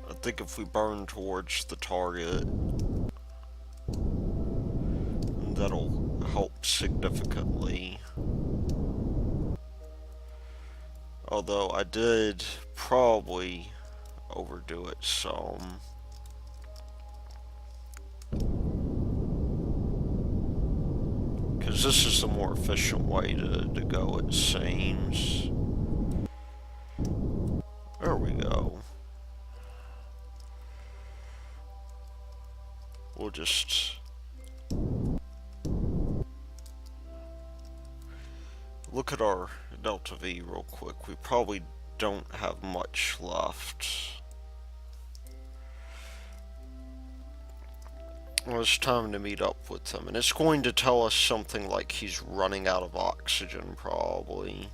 I think if we burn towards the target, that'll help significantly. Although I did probably overdo it some. Because this is the more efficient way to go, it seems. There we go. We'll just look at our Delta V real quick. We probably don't have much left. Well, it's time to meet up with him, and it's going to tell us something like he's running out of oxygen, probably.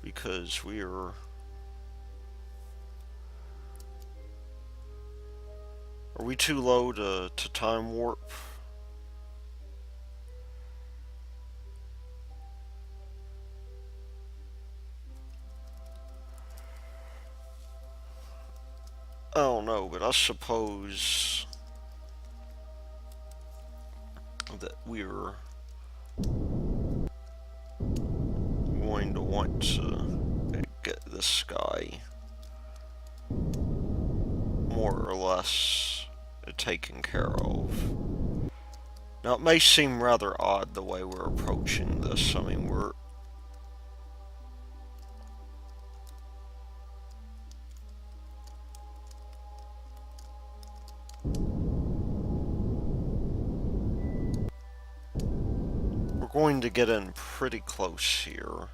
Because are we too low to time warp? I don't know, but I suppose that we're going to want to get this guy more or less taken care of. Now, it may seem rather odd the way we're approaching this. I mean, we're going to get in pretty close here.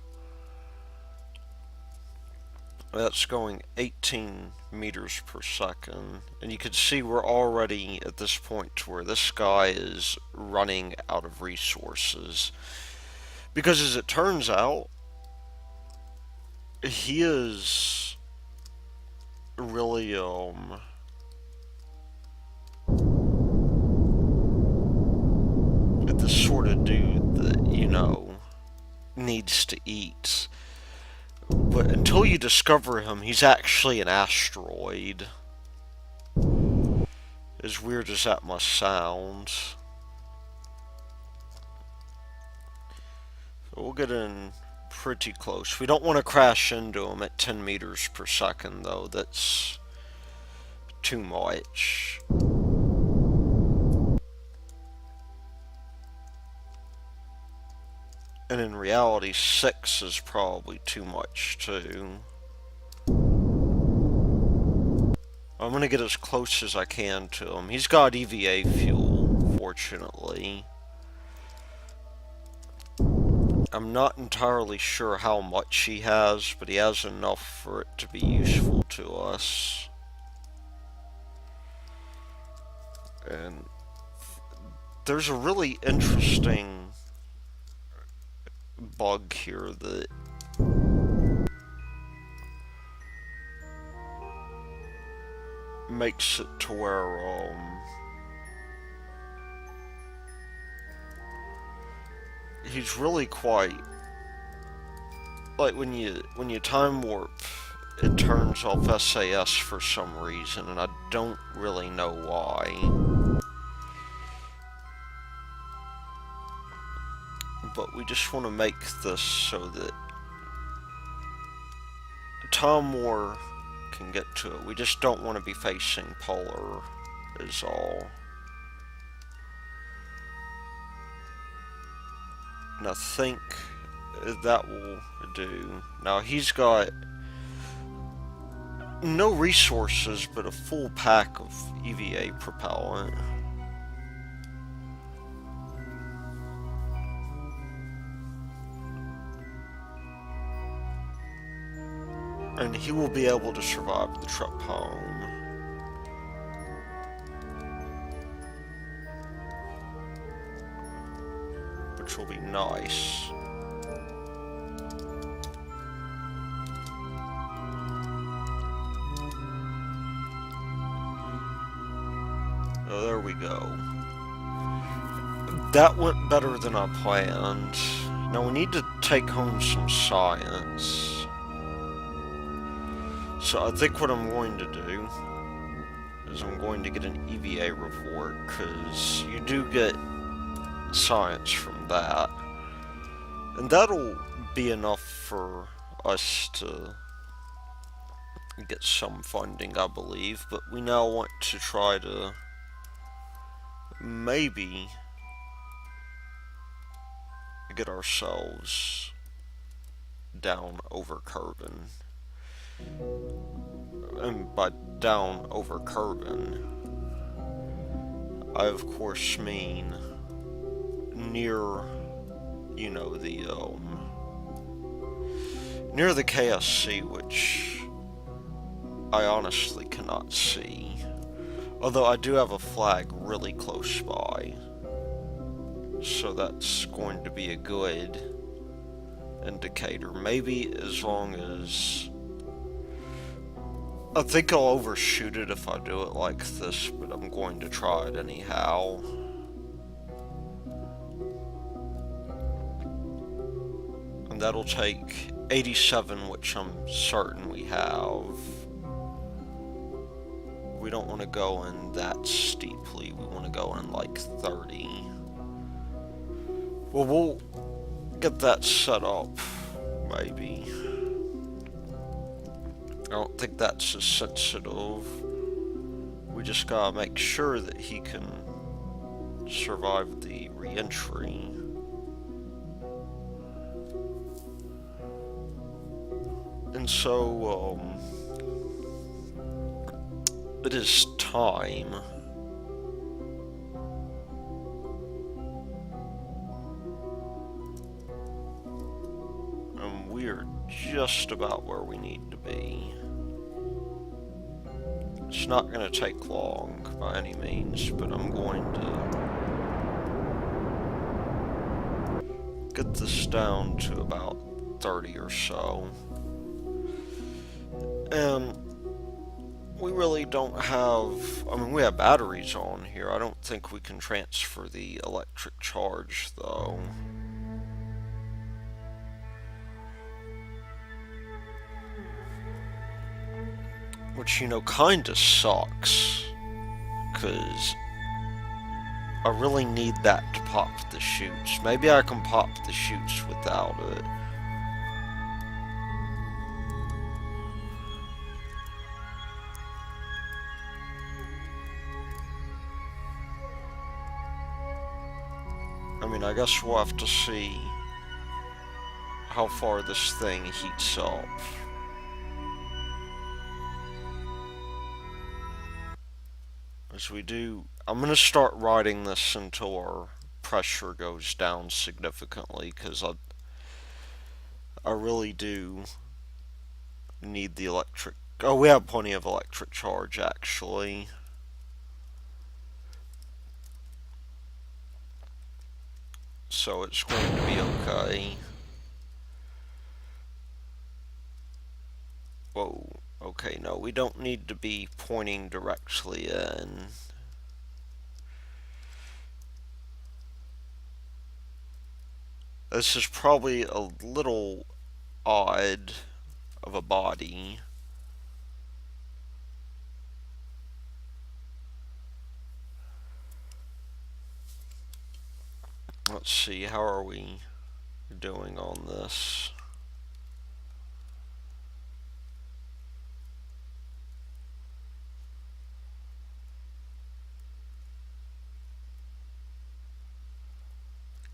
That's going 18 meters per second, and you can see we're already at this point to where this guy is running out of resources. Because as it turns out, he is really needs to eat. But until you discover him, he's actually an asteroid. As weird as that must sound. So we'll get in pretty close. We don't want to crash into him at 10 meters per second, though. That's too much. And in reality, 6 is probably too much, too. I'm gonna get as close as I can to him. He's got EVA fuel, fortunately. I'm not entirely sure how much he has, but he has enough for it to be useful to us. And there's a really interesting bug here that makes it to where he's really quite like when you time warp, it turns off SAS for some reason, and I don't really know why. But we just want to make this so that Thompmore can get to it. We just don't want to be facing polar, is all. And I think that will do. Now he's got no resources, but a full pack of EVA propellant. And he will be able to survive the trip home. Which will be nice. Oh, there we go. That went better than I planned. Now we need to take home some science. So I think what I'm going to do is I'm going to get an EVA report, because you do get science from that. And that'll be enough for us to get some funding, I believe. But we now want to try to maybe get ourselves down over Kerbal. And by down over Kerbal, I of course mean near, you know, near the KSP, which I honestly cannot see. Although I do have a flag really close by, so that's going to be a good indicator. Maybe as long as I think I'll overshoot it if I do it like this, but I'm going to try it anyhow. And that'll take 87, which I'm certain we have. We don't want to go in that steeply, we want to go in like 30. Well, we'll get that set up, maybe. I don't think that's as sensitive. We just gotta make sure that he can survive the re-entry. And so, it is time. And we're just about where we need to be. It's not going to take long by any means, but I'm going to get this down to about 30 or so. And we really don't have, I mean, we have batteries on here. I don't think we can transfer the electric charge, though. which, you know, kinda sucks, because I really need that to pop the chutes. Maybe I can pop the chutes without it. I mean, I guess we'll have to see how far this thing heats up. As we do, I'm going to start riding this until our pressure goes down significantly, because I really do need the electric. Oh, we have plenty of electric charge, actually. So it's going to be okay. Whoa. Okay, no, we don't need to be pointing directly in. This is probably a little odd of a body. Let's see, how are we doing on this?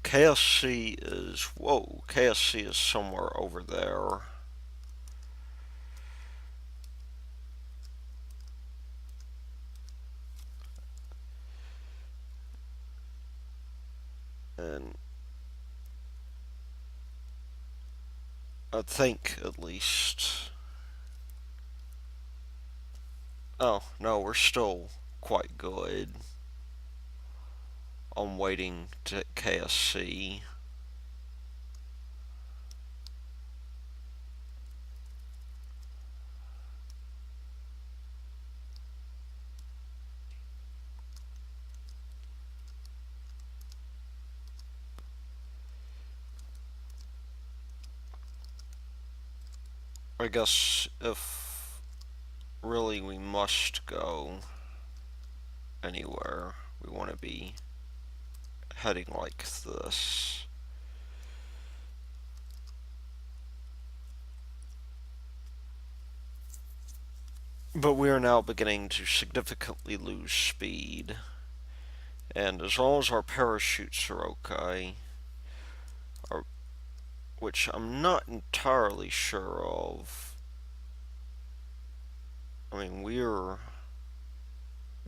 KSC is, whoa, KSC is somewhere over there. And I think, at least. Oh, no, we're still quite good. I'm waiting to hit KSC. I guess if really we must go anywhere, we want to be heading like this. But we are now beginning to significantly lose speed. And as long as our parachutes are okay, which I'm not entirely sure of. I mean, we're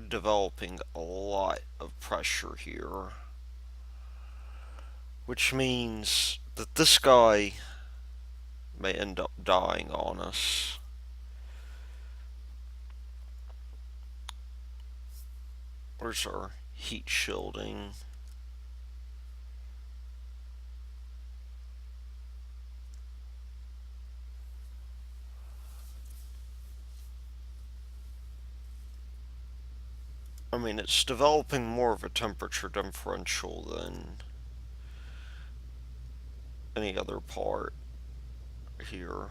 developing a lot of pressure here, which means that this guy may end up dying on us. Where's our heat shielding? I mean, it's developing more of a temperature differential than any other part here.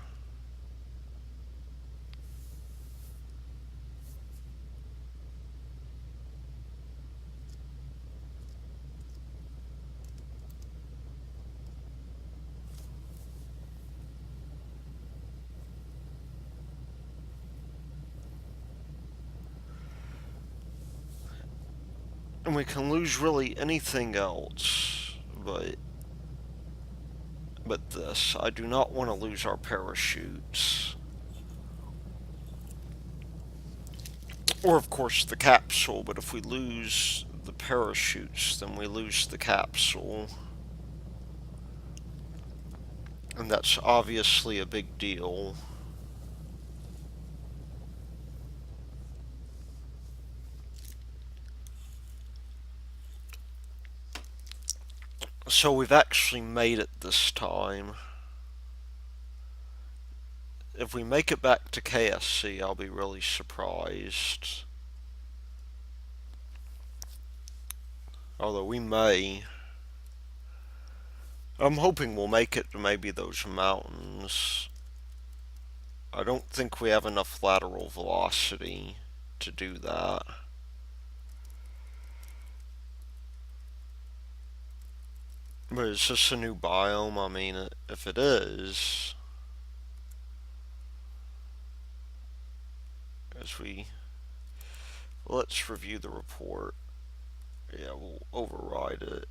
And we can lose really anything else, but this. I do not want to lose our parachutes. Or, of course, the capsule, but if we lose the parachutes, then we lose the capsule. And that's obviously a big deal. So we've actually made it this time. If we make it back to KSC, I'll be really surprised. Although we may. I'm hoping we'll make it to maybe those mountains. I don't think we have enough lateral velocity to do that. But is this a new biome? I mean, if it is, as we... let's review the report. Yeah, we'll override it.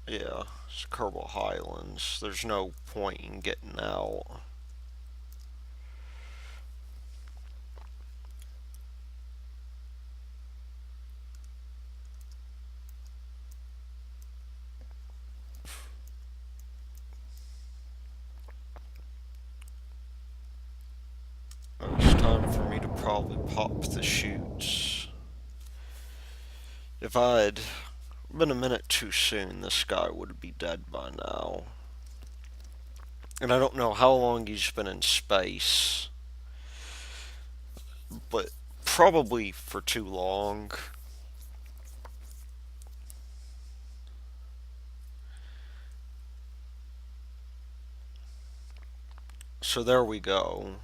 Yeah, it's Kerbal Highlands. There's no point in getting out. It's time for me to probably pop the chutes. If I'd been a minute too soon, this guy would be dead by now. And I don't know how long he's been in space, but probably for too long. So there we go.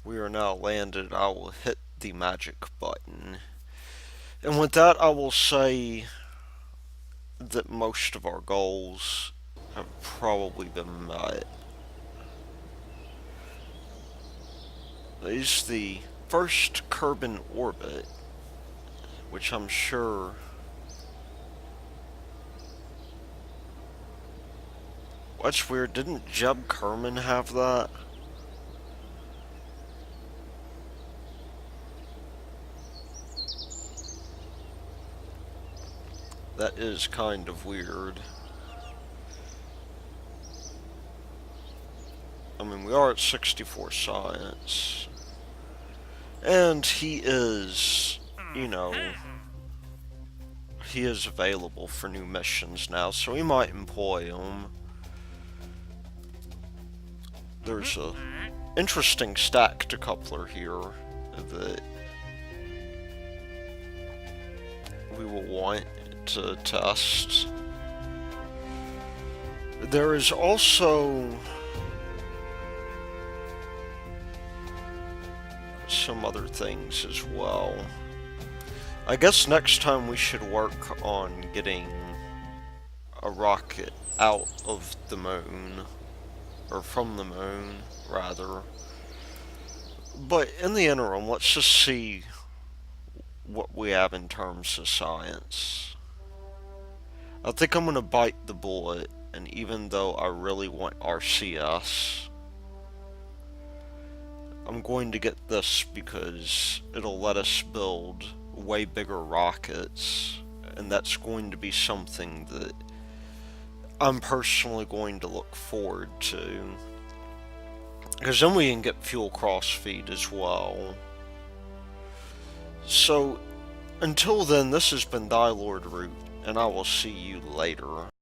We are now landed. I will hit the magic button. And with that, I will say that most of our goals have probably been met. This is the first Kerbal orbit, which I'm sure... That's weird, didn't Jeb Kerman have that? That is kind of weird. I mean, we are at 64 science. And he is, you know, he is available for new missions now, so we might employ him. There's a interesting stack decoupler here that we will want to test. There is also some other things as well. I guess next time we should work on getting a rocket out of the moon, or from the moon, rather. But in the interim, let's just see what we have in terms of science. I think I'm going to bite the bullet, and even though I really want RCS, I'm going to get this because it'll let us build way bigger rockets, and that's going to be something that I'm personally going to look forward to, because then we can get fuel cross-feed as well. So, until then, this has been Thy Lord Root, and I will see you later.